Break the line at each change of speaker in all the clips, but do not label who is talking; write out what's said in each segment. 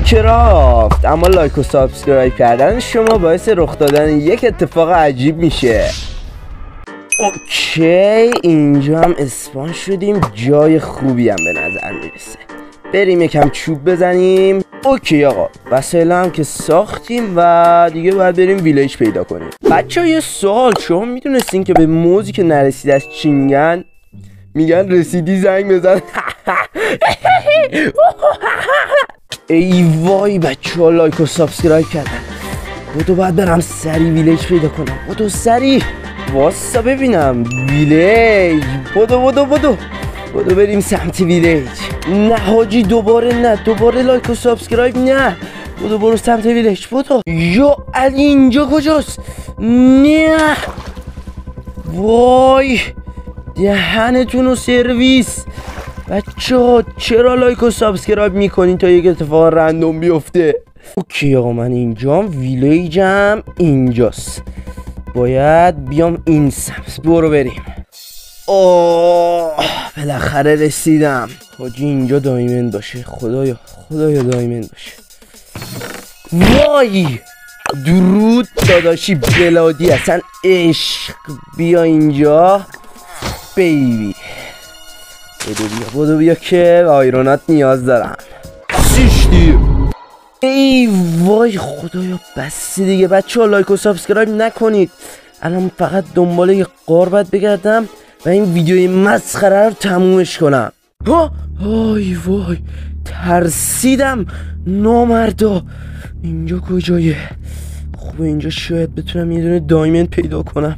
ماینکرافت، اما لایک و سابسکرایب کردن شما باعث رخ دادن یک اتفاق عجیب میشه. اوکی، اینجا هم اسپان شدیم، جای خوبی هم به نظر میرسه. بریم یکم چوب بزنیم. اوکی آقا، وسایل هم که ساختیم و دیگه باید بریم ویلیج پیدا کنیم. بچه یه سوال، شما میدونستین که به موزی که نرسیده از چی میگن؟ میگن رسیدی زنگ بزن. ای وای بچه ها، لایک و سابسکرایب کردن. بودو باید برم سری ویلیج پیدا کنم. بودو سری واسه ببینم ویلیج. بودو بریم سمت ویلیج. نه حاجی، دوباره نه، دوباره لایک و سابسکرایب نه. بودو برو سمت ویلیج. بودو. یا علی اینجا کجاست؟ نه وای دهنتون و سرویس. بچه ها چرا لایک و سابسکرایب میکنین تا یک اتفاق رندوم بیفته؟ اوکی آقا، من اینجام، ویلیجم اینجاست، باید بیام این سمت. برو بریم. اوه بالاخره رسیدم. حاجی اینجا دایمند باشه، خدایا دایمند باشه. وای درود داداشی بلادی، اصلا عشق. بیا اینجا بیبی. بودو بیا که آیرونات نیاز دارم. سیشتی. ای وای خدایا بس دیگه بچه ها، لایک و سابسکرایب نکنید. الان فقط دنبال یه غار باید بگردم و این ویدیوی مسخره رو تمومش کنم. آی وای ترسیدم نامردا. اینجا کجایه؟ خب اینجا شاید بتونم یه دونه دایمند پیدا کنم.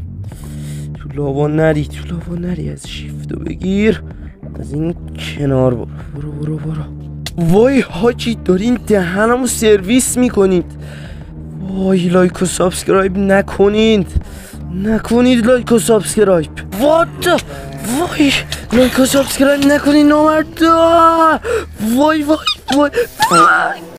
تو لاوا نری از شیفتو بگیر، از این کنار برو. وای حاجی دارین دهنمو سرویس میکنید. وای لایک و سابسکرایب نکنید لایک و سابسکرایب. وای لایک و سابسکرایب نکنید نامردا. وای